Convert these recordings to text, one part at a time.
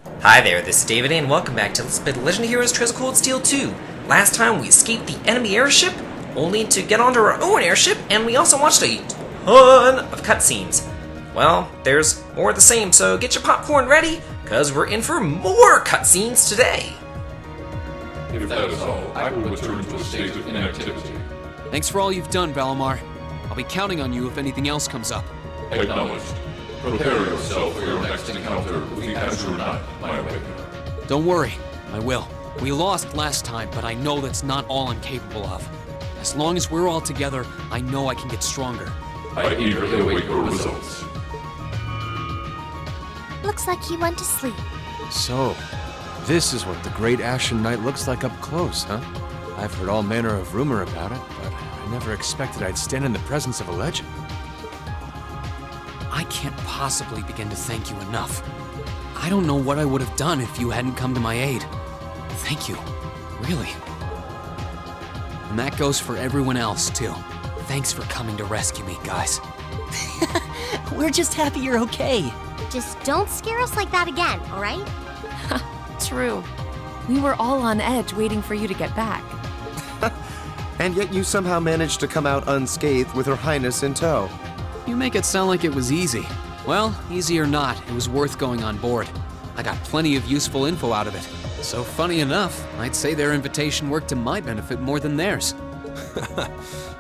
Hi there, this is David, and welcome back to Let's Play The Legend of Heroes Trails of Cold Steel 2. Last time we escaped the enemy airship, only to get onto our own airship, and we also watched a ton of cutscenes. Well, there's more of the same, so get your popcorn ready, because we're in for more cutscenes today. If that is all, I will return to a state of inactivity. Thanks for all you've done, Valimar. I'll be counting on you if anything else comes up. Acknowledged. Prepare yourself for your next encounter with the Azure Knight, my awakener. Don't worry, I will. We lost last time, but I know that's not all I'm capable of. As long as we're all together, I know I can get stronger. I eagerly await your results. Looks like he went to sleep. So, this is what the Great Ashen Knight looks like up close, huh? I've heard all manner of rumor about it, but I never expected I'd stand in the presence of a legend. I can't possibly begin to thank you enough. I don't know what I would have done if you hadn't come to my aid. Thank you, really. And that goes for everyone else, too. Thanks for coming to rescue me, guys. We're just happy you're okay. Just don't scare us like that again, all right? True. We were all on edge waiting for you to get back. And yet you somehow managed to come out unscathed with Her Highness in tow. You make it sound like it was easy. Well, easy or not, it was worth going on board. I got plenty of useful info out of it. So funny enough, I'd say their invitation worked to my benefit more than theirs.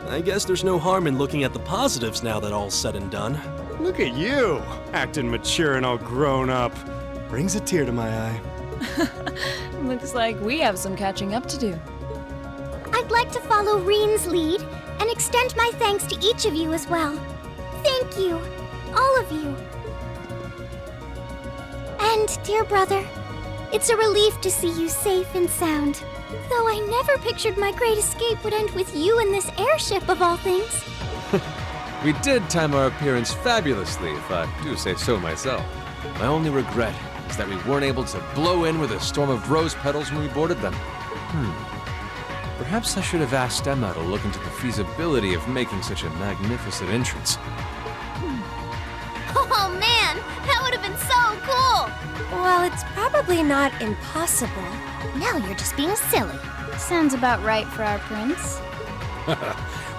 I guess there's no harm in looking at the positives now that all's said and done. Look at you, acting mature and all grown up. Brings a tear to my eye. Looks like we have some catching up to do. I'd like to follow Reen's lead and extend my thanks to each of you as well. Thank you, all of you. And, dear brother, it's a relief to see you safe and sound. Though I never pictured my great escape would end with you in this airship of all things. We did time our appearance fabulously, if I do say so myself. My only regret is that we weren't able to blow in with a storm of rose petals when we boarded them. Perhaps I should have asked Emma to look into the feasibility of making such a magnificent entrance. Oh man, that would have been so cool! Well, it's probably not impossible. Now you're just being silly. Sounds about right for our prince.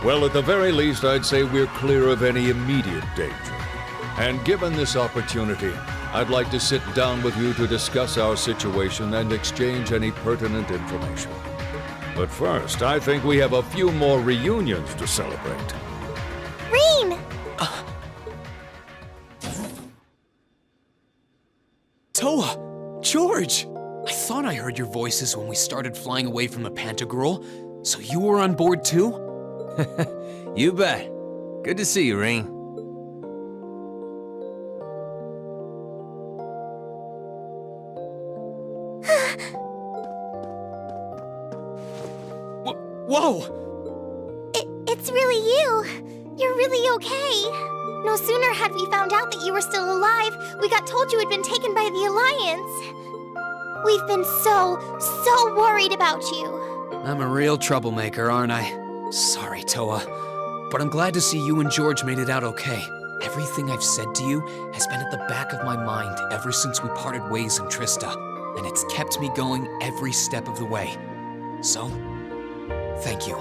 Well, at the very least, I'd say we're clear of any immediate danger. And given this opportunity, I'd like to sit down with you to discuss our situation and exchange any pertinent information. But first, I think we have a few more reunions to celebrate. Reen! Toa! George! I thought I heard your voices when we started flying away from the Pantagruel. So you were on board too? You bet. Good to see you, Reen. Whoa! It's really you. You're really okay. No sooner had we found out that you were still alive, we got told you had been taken by the Alliance. We've been so worried about you. I'm a real troublemaker, aren't I? Sorry, Toa. But I'm glad to see you and George made it out okay. Everything I've said to you has been at the back of my mind ever since we parted ways in Trista, and it's kept me going every step of the way. So, thank you.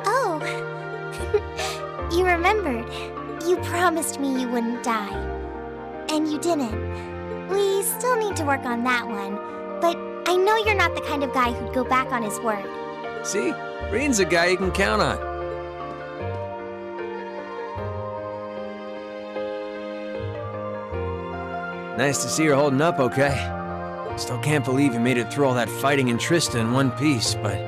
Oh, you remembered. You promised me you wouldn't die. And you didn't. We still need to work on that one, but I know you're not the kind of guy who'd go back on his word. See? Reen's a guy you can count on. Nice to see you're holding up okay. Still can't believe you made it through all that fighting in Trista in one piece, but...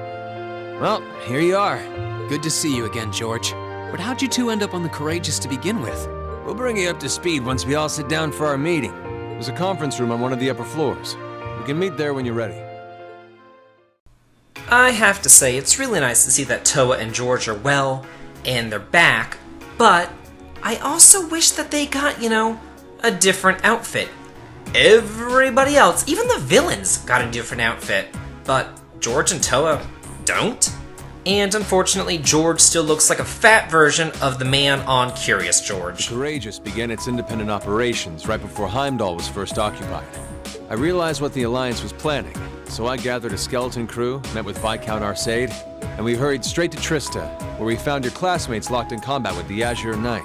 well, here you are. Good to see you again, George. But how'd you two end up on the Courageous to begin with? We'll bring you up to speed once we all sit down for our meeting. There's a conference room on one of the upper floors. We can meet there when you're ready. I have to say, it's really nice to see that Toa and George are well, and they're back, but I also wish that they got, a different outfit. Everybody else, even the villains, got a different outfit, but George and Toa don't? And unfortunately, George still looks like a fat version of the man on Curious George. The Courageous began its independent operations right before Heimdall was first occupied. I realized what the Alliance was planning, so I gathered a skeleton crew, met with Viscount Arcade, and we hurried straight to Trista, where we found your classmates locked in combat with the Azure Knight.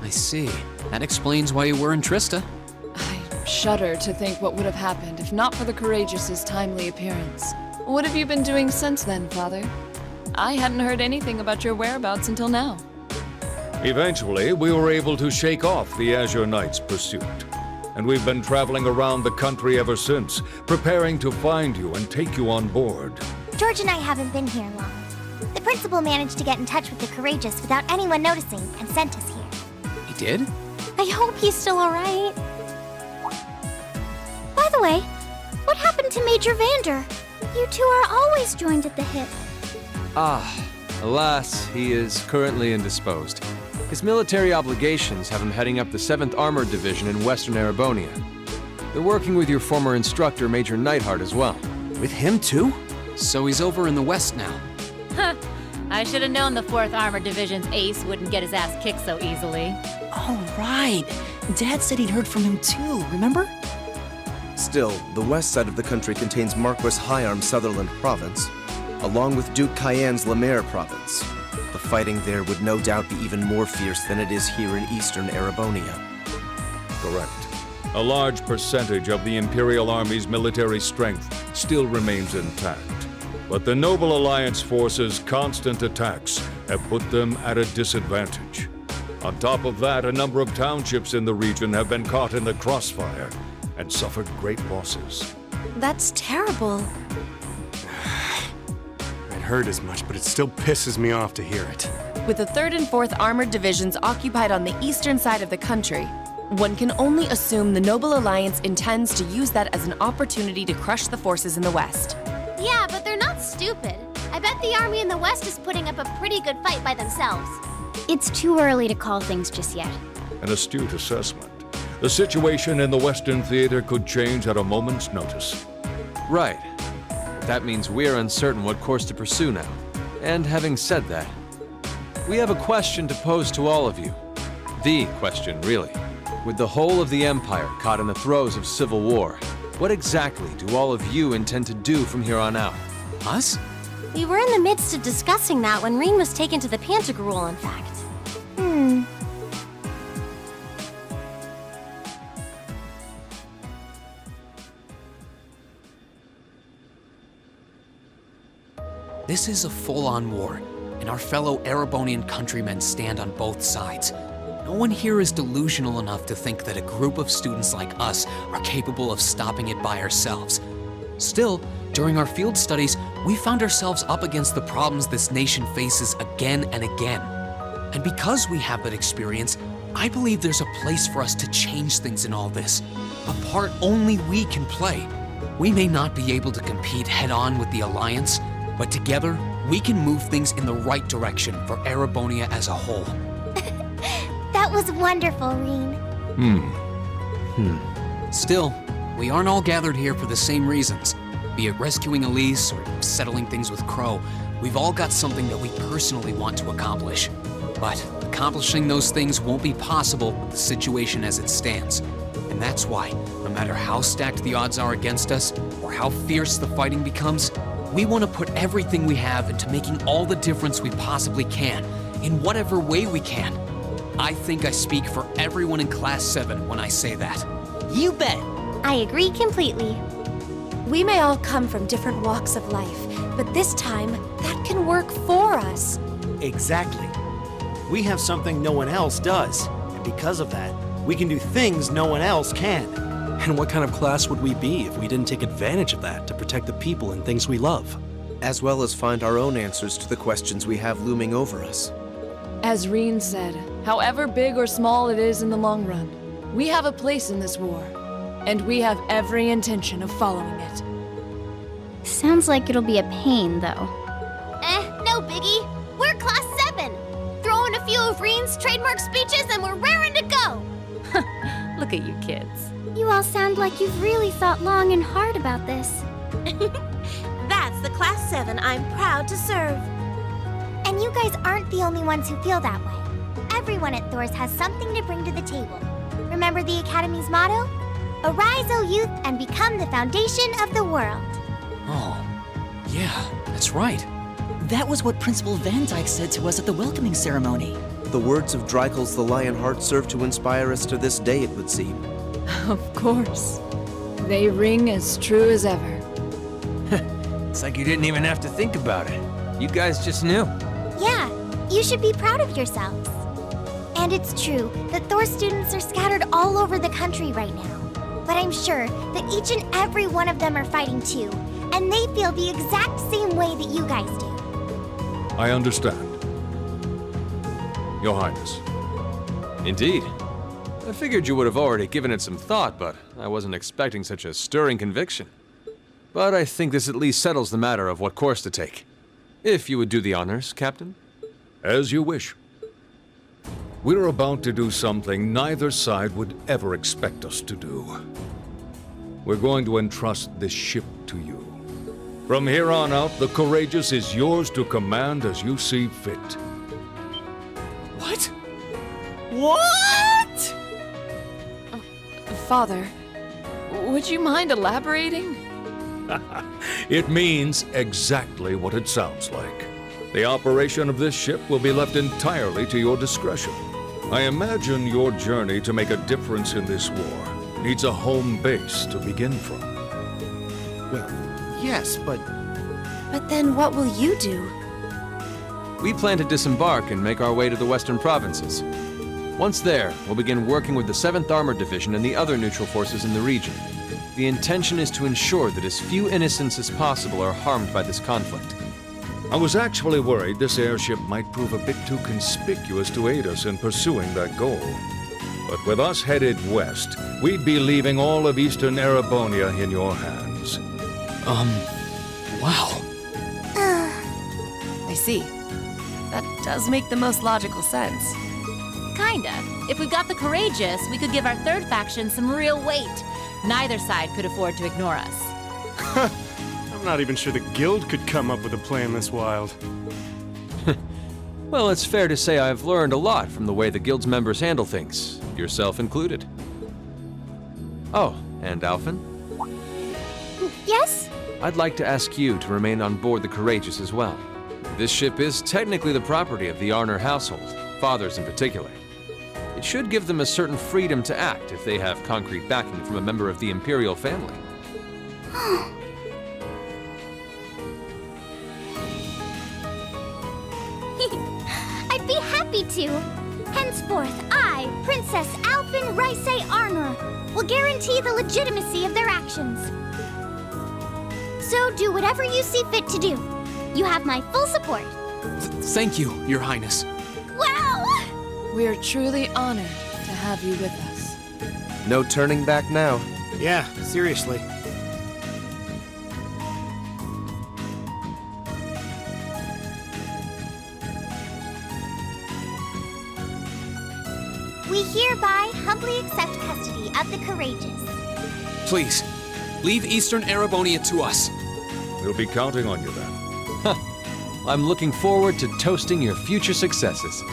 I see. That explains why you were in Trista. I shudder to think what would have happened if not for the Courageous's timely appearance. What have you been doing since then, Father? I hadn't heard anything about your whereabouts until now. Eventually, we were able to shake off the Azure Knight's pursuit. And we've been traveling around the country ever since, preparing to find you and take you on board. George and I haven't been here long. The principal managed to get in touch with the Courageous without anyone noticing and sent us here. He did? I hope he's still alright. By the way, what happened to Major Vander? You two are always joined at the hip. Alas, he is currently indisposed. His military obligations have him heading up the 7th Armored Division in Western Erebonia. They're working with your former instructor, Major Neidhart, as well. With him too? So he's over in the west now. Huh. I should have known the 4th Armored Division's ace wouldn't get his ass kicked so easily. Oh, right. Dad said he'd heard from him too, remember? Still, the west side of the country contains Marquis Hyarm's Sutherland province, along with Duke Cayenne's Lemaire province. The fighting there would no doubt be even more fierce than it is here in eastern Erebonia. Correct. A large percentage of the Imperial Army's military strength still remains intact. But the Noble Alliance forces' constant attacks have put them at a disadvantage. On top of that, a number of townships in the region have been caught in the crossfire and suffered great losses. That's terrible. It hurt as much, but it still pisses me off to hear it. With the 3rd and 4th Armored Divisions occupied on the eastern side of the country, one can only assume the Noble Alliance intends to use that as an opportunity to crush the forces in the west. Yeah, but they're not stupid. I bet the army in the west is putting up a pretty good fight by themselves. It's too early to call things just yet. An astute assessment. The situation in the Western Theater could change at a moment's notice. Right. That means we're uncertain what course to pursue now. And having said that, we have a question to pose to all of you. The question, really. With the whole of the Empire caught in the throes of civil war, what exactly do all of you intend to do from here on out? Us? We were in the midst of discussing that when Reen was taken to the Pantagruel, in fact. This is a full-on war, and our fellow Erebonian countrymen stand on both sides. No one here is delusional enough to think that a group of students like us are capable of stopping it by ourselves. Still, during our field studies, we found ourselves up against the problems this nation faces again and again. And because we have that experience, I believe there's a place for us to change things in all this. A part only we can play. We may not be able to compete head-on with the Alliance, but together, we can move things in the right direction for Erebonia as a whole. That was wonderful, Reen. Still, we aren't all gathered here for the same reasons. Be it rescuing Elise or settling things with Crow, we've all got something that we personally want to accomplish. But accomplishing those things won't be possible with the situation as it stands. And that's why, no matter how stacked the odds are against us, or how fierce the fighting becomes, we want to put everything we have into making all the difference we possibly can, in whatever way we can. I think I speak for everyone in Class 7 when I say that. You bet! I agree completely. We may all come from different walks of life, but this time, that can work for us. Exactly. We have something no one else does, and because of that, we can do things no one else can. And what kind of class would we be if we didn't take advantage of that to protect the people and things we love? As well as find our own answers to the questions we have looming over us. As Reen said, however big or small it is in the long run, we have a place in this war, and we have every intention of following it. Sounds like it'll be a pain, though. No biggie. We're Class 7. Throw in a few of Reen's trademark speeches and we're raring to go. Look at you kids. You all sound like you've really thought long and hard about this. That's the Class 7 I'm proud to serve. And you guys aren't the only ones who feel that way. Everyone at Thor's has something to bring to the table. Remember the Academy's motto? Arise, O youth, and become the foundation of the world. Oh, yeah, that's right. That was what Principal Van Dyke said to us at the welcoming ceremony. The words of Dreikel's the Lionheart serve to inspire us to this day, it would seem. Of course. They ring as true as ever. It's like you didn't even have to think about it. You guys just knew. Yeah, you should be proud of yourselves. And it's true that Thor students are scattered all over the country right now. But I'm sure that each and every one of them are fighting too, and they feel the exact same way that you guys do. I understand. Your Highness. Indeed. I figured you would have already given it some thought, but I wasn't expecting such a stirring conviction. But I think this at least settles the matter of what course to take. If you would do the honors, Captain. As you wish. We're about to do something neither side would ever expect us to do. We're going to entrust this ship to you. From here on out, the Courageous is yours to command as you see fit. What? What? Father, would you mind elaborating? It means exactly what it sounds like. The operation of this ship will be left entirely to your discretion. I imagine your journey to make a difference in this war needs a home base to begin from. Well, yes, but... But then what will you do? We plan to disembark and make our way to the western provinces. Once there, we'll begin working with the 7th Armored Division and the other neutral forces in the region. The intention is to ensure that as few innocents as possible are harmed by this conflict. I was actually worried this airship might prove a bit too conspicuous to aid us in pursuing that goal. But with us headed west, we'd be leaving all of eastern Erebonia in your hands. Wow. I see. That does make the most logical sense. Kinda. If we got the Courageous, we could give our third faction some real weight. Neither side could afford to ignore us. I'm not even sure the Guild could come up with a plan this wild. Well, it's fair to say I've learned a lot from the way the Guild's members handle things, yourself included. Oh, and Alphen? Yes? I'd like to ask you to remain on board the Courageous as well. This ship is technically the property of the Arner household, fathers in particular. It should give them a certain freedom to act if they have concrete backing from a member of the Imperial family. I'd be happy to. Henceforth, I, Princess Alphen Raisay Arnor, will guarantee the legitimacy of their actions. So do whatever you see fit to do. You have my full support. Thank you, Your Highness. Wow! We're truly honored to have you with us. No turning back now. Yeah, seriously. We hereby humbly accept custody of the Courageous. Please, leave Eastern Erebonia to us. We'll be counting on you then. I'm looking forward to toasting your future successes.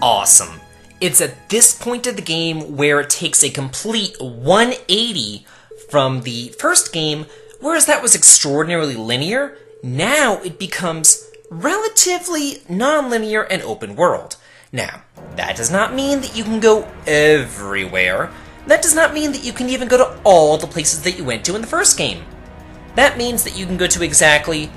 Awesome. It's at this point of the game where it takes a complete 180 from the first game, whereas that was extraordinarily linear. Now it becomes relatively non-linear and open world. Now, that does not mean that you can go everywhere. That does not mean that you can even go to all the places that you went to in the first game. That means that you can go to exactly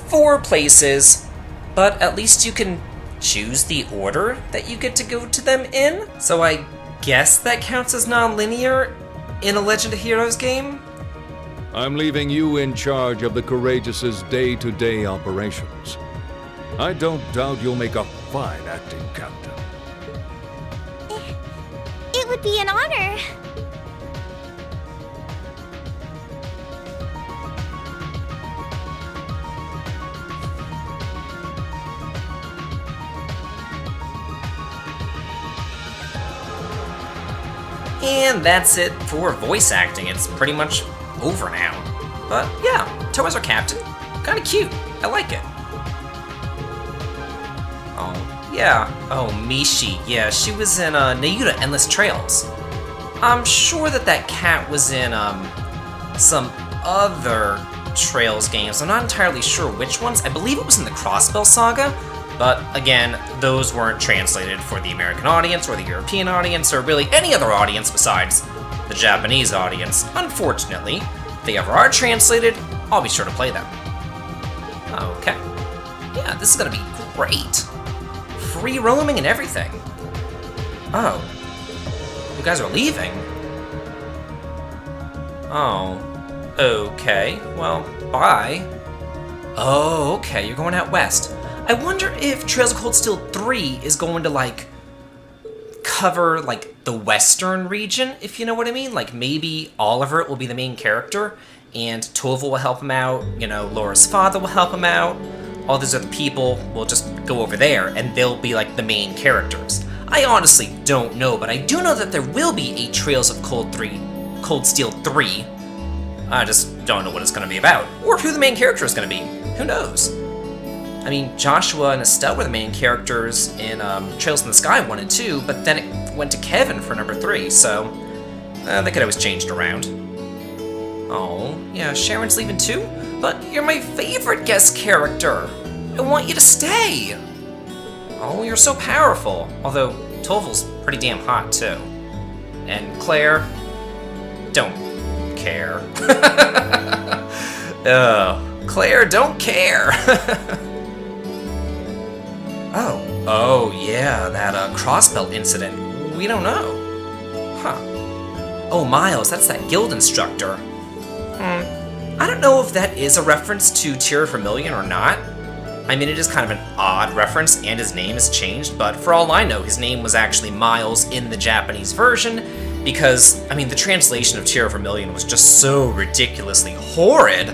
4 places, but at least you can choose the order that you get to go to them in. So I guess that counts as non-linear in a Legend of Heroes game? I'm leaving you in charge of the Courageous's day-to-day operations. I don't doubt you'll make a fine acting captain. It would be an honor. And that's it for voice acting. It's pretty much over now. But yeah, Toa as our captain. Kinda cute. I like it. Oh, yeah. Oh, Mishi. Yeah, she was in Nayuta Endless Trails. I'm sure that cat was in, some other Trails games. I'm not entirely sure which ones. I believe it was in the Crossbell Saga, but again, those weren't translated for the American audience or the European audience or really any other audience besides the Japanese audience. Unfortunately, if they ever are translated, I'll be sure to play them. Okay. Yeah, this is gonna be great. Free roaming and everything. Oh. You guys are leaving? Oh. Okay, well, bye. Oh, okay, you're going out west. I wonder if Trails of Cold Steel 3 is going to, like, cover, like, the western region, if you know what I mean? Like, maybe Oliver will be the main character, and Tova will help him out, you know, Laura's father will help him out, all these other people will just go over there, and they'll be, like, the main characters. I honestly don't know, but I do know that there will be a Trails of Cold Steel 3. I just don't know what it's going to be about, or who the main character is going to be. Who knows? I mean, Joshua and Estelle were the main characters in Trails in the Sky 1 and 2, but then it went to Kevin for number 3, so they could always change it around. Oh, yeah, Sharon's leaving too? But you're my favorite guest character! I want you to stay! Oh, you're so powerful. Although, Toval's pretty damn hot, too. And Claire, don't care. Claire, don't care. Oh, yeah, that Crossbelt incident. We don't know. Huh. Oh, Miles, that's that guild instructor. I don't know if that is a reference to Tear of Vermilion or not. I mean, it is kind of an odd reference, and his name has changed, but for all I know, his name was actually Miles in the Japanese version, because, I mean, the translation of Tear of Vermilion was just so ridiculously horrid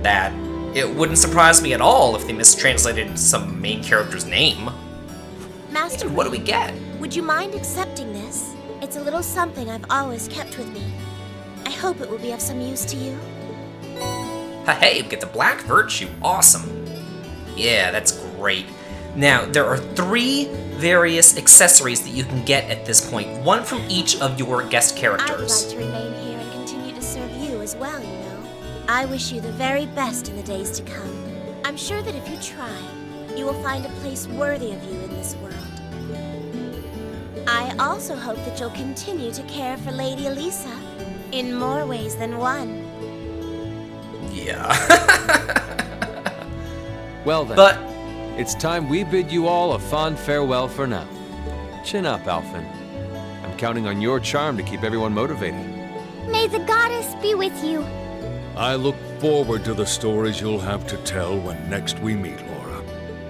that it wouldn't surprise me at all if they mistranslated some main character's name. Master, and what do we get? Would you mind accepting this? It's a little something I've always kept with me. I hope it will be of some use to you. Hey, we get the Black Virtue. Awesome. Yeah, that's great. Now, there are 3 various accessories that you can get at this point, one from each of your guest characters. I'd like to remain here and continue to serve you as well, you know. I wish you the very best in the days to come. I'm sure that if you try, you will find a place worthy of you in this world. I also hope that you'll continue to care for Lady Elisa in more ways than one. Yeah. Well then, but it's time we bid you all a fond farewell for now. Chin up, Alphen. I'm counting on your charm to keep everyone motivated. May the goddess be with you. I look forward to the stories you'll have to tell when next we meet, Laura.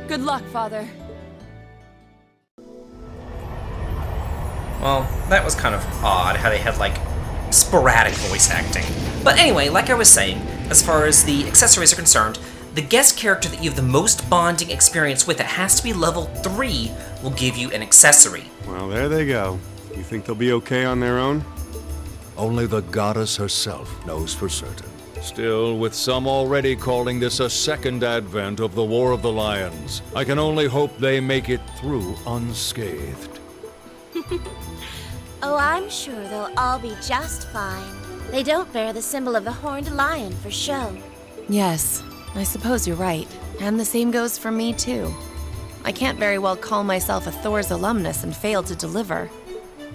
Good luck, Father. Well, that was kind of odd how they had, like, sporadic voice acting. But anyway, like I was saying, as far as the accessories are concerned, the guest character that you have the most bonding experience with, it has to be level 3, will give you an accessory. Well, there they go. You think they'll be okay on their own? Only the goddess herself knows for certain. Still, with some already calling this a second advent of the War of the Lions, I can only hope they make it through unscathed. Oh, I'm sure they'll all be just fine. They don't bear the symbol of the horned lion for show. Yes, I suppose you're right. And the same goes for me, too. I can't very well call myself a Thor's alumnus and fail to deliver.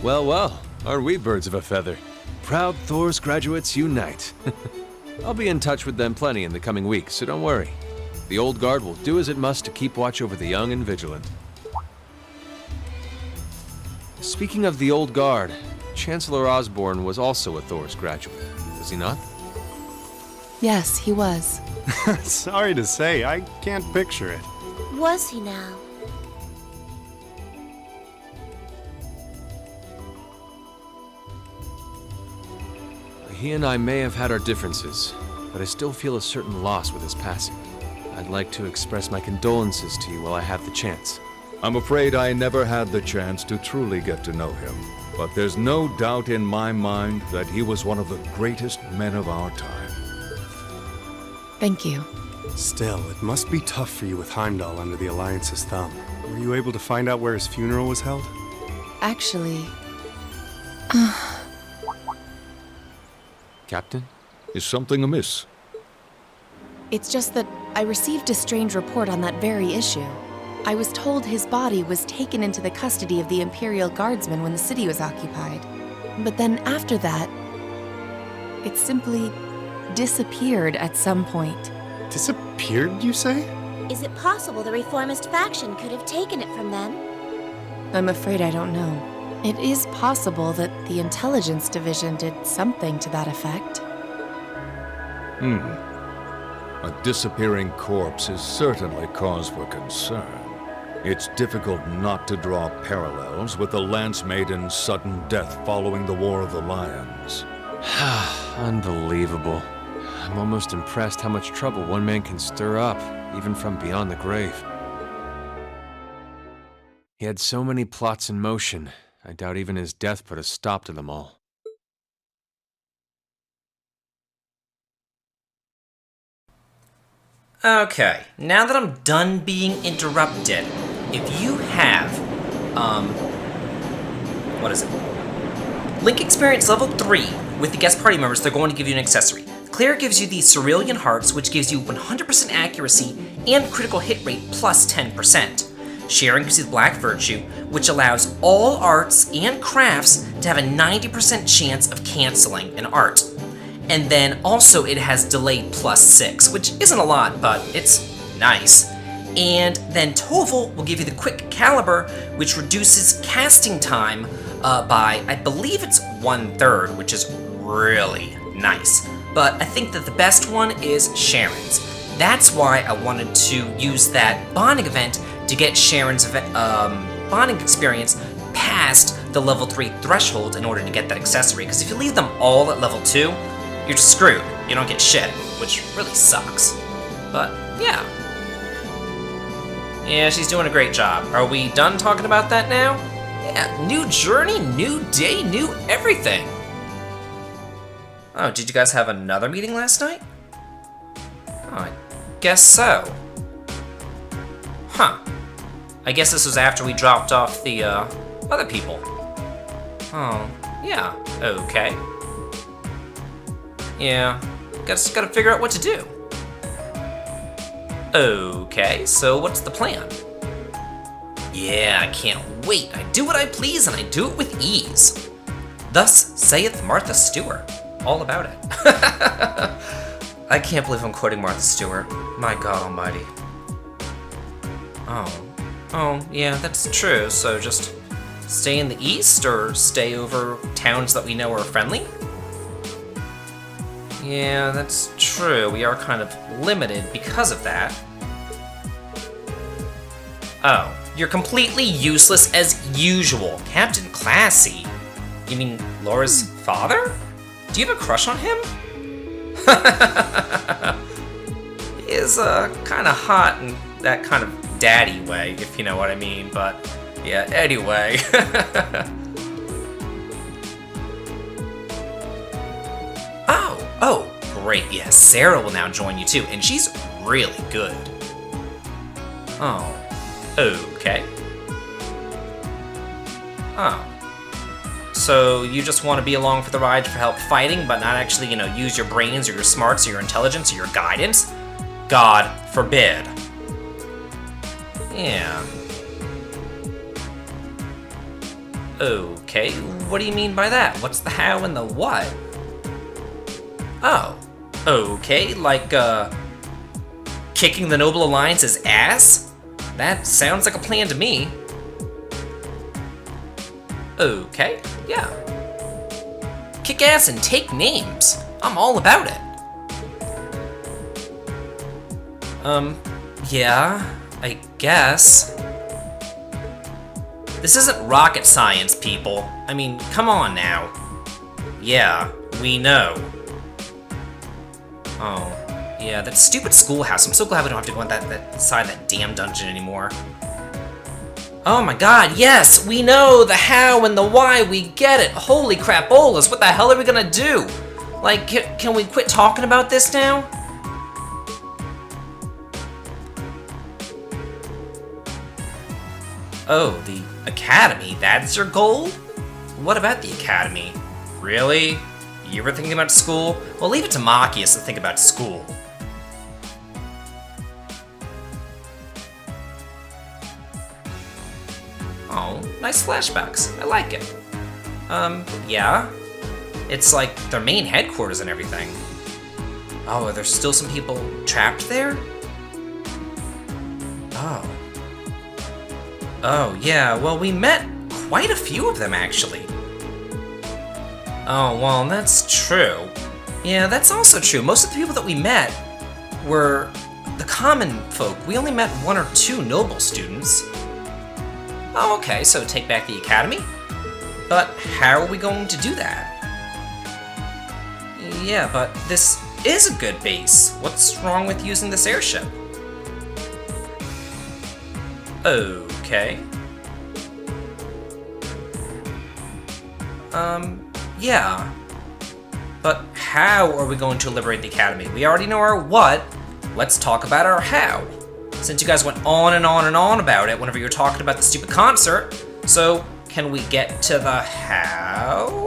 Well, well, are we birds of a feather? Proud Thor's graduates unite. I'll be in touch with them plenty in the coming weeks, so don't worry. The old guard will do as it must to keep watch over the young and vigilant. Speaking of the old guard, Chancellor Osborne was also a Thor's graduate, was he not? Yes, he was. Sorry to say, I can't picture it. Was he now? He and I may have had our differences, but I still feel a certain loss with his passing. I'd like to express my condolences to you while I have the chance. I'm afraid I never had the chance to truly get to know him, but there's no doubt in my mind that he was one of the greatest men of our time. Thank you. Still, it must be tough for you with Heimdall under the Alliance's thumb. Were you able to find out where his funeral was held? Actually... Captain? Is something amiss? It's just that I received a strange report on that very issue. I was told his body was taken into the custody of the Imperial Guardsmen when the city was occupied. But then after that, it simply disappeared at some point. Disappeared, you say? Is it possible the reformist faction could have taken it from them? I'm afraid I don't know. It is possible that the Intelligence Division did something to that effect. A disappearing corpse is certainly cause for concern. It's difficult not to draw parallels with the Lance Maiden's sudden death following the War of the Lions. Unbelievable. I'm almost impressed how much trouble one man can stir up, even from beyond the grave. He had so many plots in motion, I doubt even his death put a stop to them all. Okay, now that I'm done being interrupted, if you have, what is it? Link Experience Level 3 with the guest party members, they're going to give you an accessory. Claire gives you the Cerulean Hearts, which gives you 100% accuracy and critical hit rate plus 10%. Sharon gives you the Black Virtue, which allows all arts and crafts to have a 90% chance of canceling an art. And then also it has delayed plus 6, which isn't a lot, but it's nice. And then Toval will give you the Quick Caliber, which reduces casting time by, I believe it's 1/3, which is really nice. But I think that the best one is Sharon's. That's why I wanted to use that bonding event to get Sharon's bonding experience past the level 3 threshold in order to get that accessory. Because if you leave them all at level 2, you're just screwed. You don't get shit, which really sucks. But, yeah. Yeah, she's doing a great job. Are we done talking about that now? Yeah, new journey, new day, new everything. Oh, did you guys have another meeting last night? Oh, I guess so. Huh. I guess this was after we dropped off the, other people. Oh, yeah, okay. Yeah, gotta figure out what to do. Okay, so what's the plan? Yeah, I can't wait. I do what I please, and I do it with ease. Thus saith Martha Stewart. All about it. I can't believe I'm quoting Martha Stewart. My God almighty. Oh, yeah, that's true. So just stay in the east, or stay over towns that we know are friendly? Yeah, that's true. We are kind of limited because of that. Oh, you're completely useless as usual. Captain Classy? You mean Laura's father? Do you have a crush on him? He is kind of hot in that kind of daddy way, if you know what I mean, but yeah, anyway. Oh, great, yes, Sarah will now join you too, and she's really good. Oh, okay. Oh. So you just want to be along for the ride for help fighting, but not actually, use your brains or your smarts or your intelligence or your guidance? God forbid. Yeah. Okay, what do you mean by that? What's the how and the what? Oh, okay, like, kicking the Noble Alliance's ass? That sounds like a plan to me. Okay, yeah. Kick ass and take names. I'm all about it. Yeah, I guess. This isn't rocket science, people. I mean, come on now. Yeah, we know. Oh, yeah, that stupid schoolhouse. I'm so glad we don't have to go on that side of that damn dungeon anymore. Oh my god, yes! We know the how and the why, we get it! Holy crapolas, what the hell are we gonna do? Like, can we quit talking about this now? Oh, the Academy, that's your goal? What about the Academy? Really? You ever thinking about school? Well, leave it to Machias to think about school. Oh, nice flashbacks. I like it. Yeah. It's like their main headquarters and everything. Oh, are there still some people trapped there? Oh. Oh, yeah, well, we met quite a few of them, actually. Oh, well, that's true. Yeah, that's also true. Most of the people that we met were the common folk. We only met 1 or 2 noble students. Oh, okay, so take back the academy? But how are we going to do that? Yeah, but this is a good base. What's wrong with using this airship? Okay. Yeah. But how are we going to liberate the academy? We already know our what. Let's talk about our how. Since you guys went on and on and on about it whenever you were talking about the stupid concert, so can we get to the how?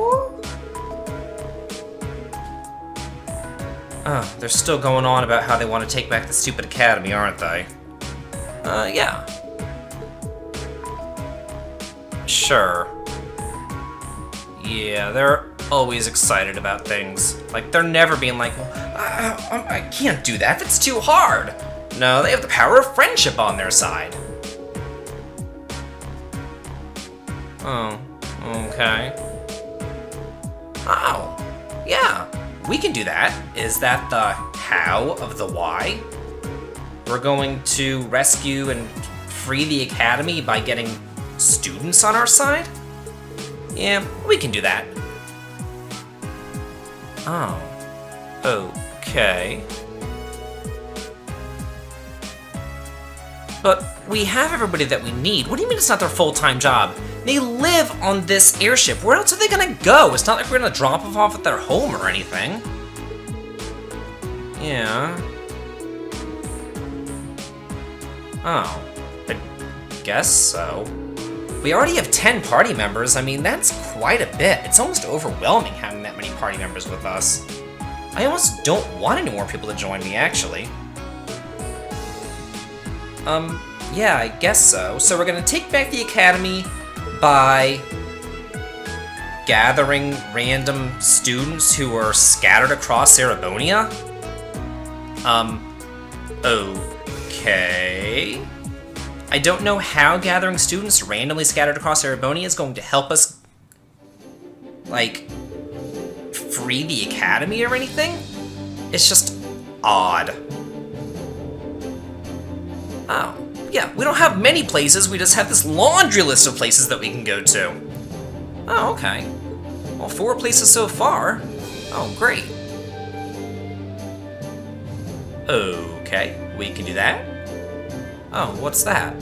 They're still going on about how they want to take back the stupid academy, aren't they? Yeah. Sure. Yeah, they're always excited about things. Like, they're never being like, well, I can't do that, that's too hard. No, they have the power of friendship on their side. Oh, okay. Oh, yeah, we can do that. Is that the how of the why? We're going to rescue and free the academy by getting students on our side? Yeah, we can do that. Oh, okay. But we have everybody that we need. What do you mean it's not their full-time job? They live on this airship. Where else are they gonna go? It's not like we're gonna drop them off at their home or anything. Yeah. Oh, I guess so. We already have 10 party members. I mean, that's quite a bit. It's almost overwhelming having that many party members with us. I almost don't want any more people to join me, actually. Yeah, I guess so. So we're gonna take back the academy by gathering random students who are scattered across Erebonia? Okay. I don't know how gathering students randomly scattered across Erebonia is going to help us, like, free the academy or anything. It's just odd. Oh, yeah, we don't have many places, we just have this laundry list of places that we can go to. Oh, okay. Well, 4 places so far. Oh, great. Okay, we can do that. Oh, what's that?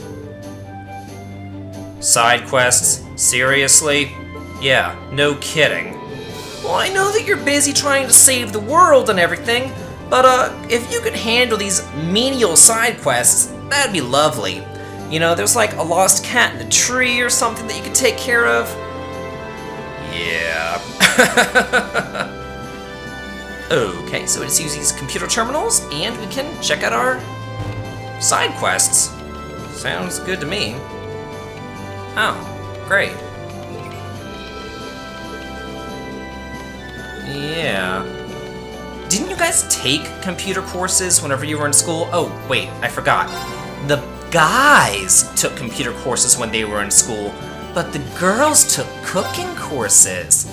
Side quests? Seriously? Yeah, no kidding. Well, I know that you're busy trying to save the world and everything, but if you could handle these menial side quests, that'd be lovely. You know, there's like a lost cat in a tree or something that you could take care of. Yeah. Okay, so we just use these computer terminals and we can check out our side quests. Sounds good to me. Oh, great. Yeah. Didn't you guys take computer courses whenever you were in school? Oh, wait, I forgot. The guys took computer courses when they were in school, but the girls took cooking courses.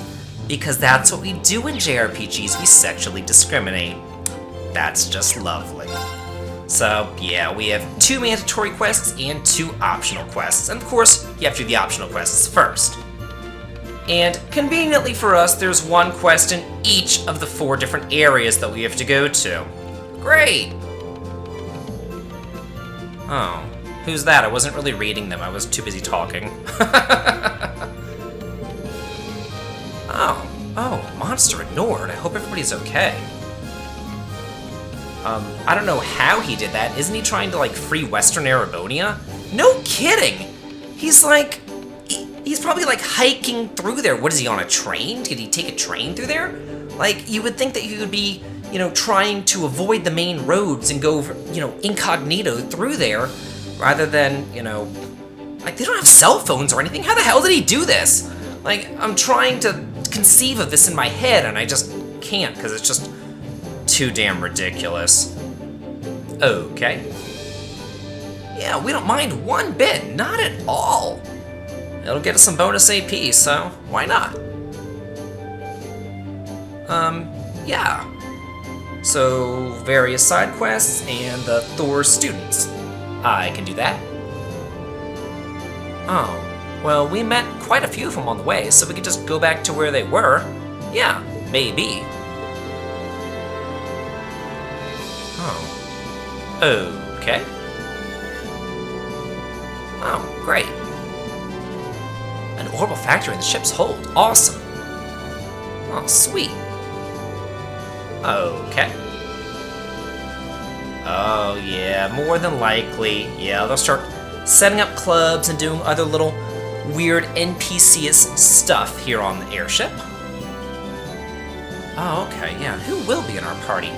Because that's what we do in JRPGs, we sexually discriminate. That's just lovely. So, yeah, we have 2 mandatory quests and 2 optional quests. And of course, you have to do the optional quests first. And conveniently for us, there's 1 quest in each of the 4 different areas that we have to go to. Great! Oh, who's that? I wasn't really reading them, I was too busy talking. Oh, monster ignored. I hope everybody's okay. I don't know how he did that. Isn't he trying to, like, free Western Erebonia? No kidding! He's like... He's probably, like, hiking through there. What is he, on a train? Did he take a train through there? Like, you would think that you would be, trying to avoid the main roads and go, incognito through there, rather than, like, they don't have cell phones or anything. How the hell did he do this? Like, I'm trying to conceive of this in my head, and I just can't, because it's just too damn ridiculous. Okay. Yeah, we don't mind one bit, not at all. It'll get us some bonus AP, so why not? Yeah. So, various side quests and the Thor students. I can do that. Oh, well, we met quite a few of them on the way, so we could just go back to where they were. Yeah, maybe. Oh. Okay. Oh, great. An orbital factory in the ship's hold. Awesome. Oh, sweet. Okay. Oh, yeah, more than likely. Yeah, they'll start setting up clubs and doing other little weird NPC-ish stuff here on the airship. Oh, okay, yeah. Who will be in our party?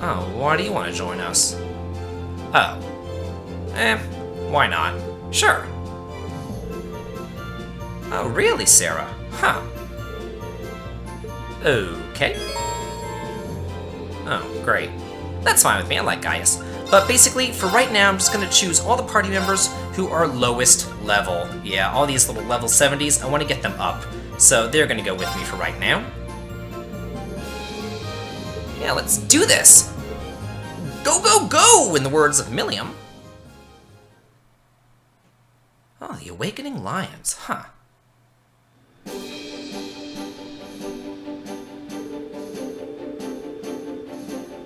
Oh, why do you want to join us? Oh. Why not? Sure. Oh, really, Sarah? Huh. Okay. Oh, great. That's fine with me, I like Gaius. But basically, for right now, I'm just going to choose all the party members who are lowest level. Yeah, all these little level 70s, I want to get them up. So they're going to go with me for right now. Yeah, let's do this! Go, go, go, in the words of Milliam. Oh, the Awakening Lions, huh.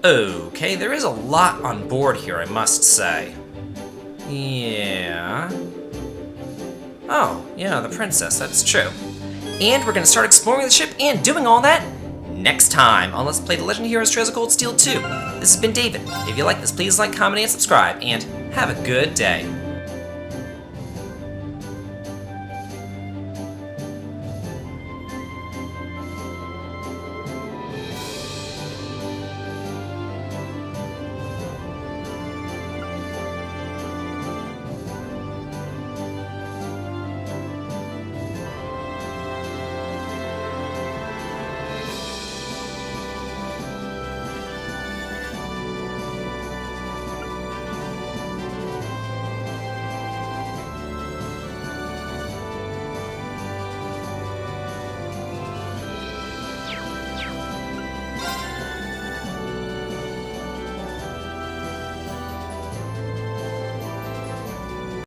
Okay, there is a lot on board here, I must say. Yeah. Oh, yeah, the princess, that's true. And we're gonna start exploring the ship and doing all that next time on Let's Play The Legend of Heroes Trails of Cold Steel 2. This has been David. If you like this, please like, comment, and subscribe, and have a good day.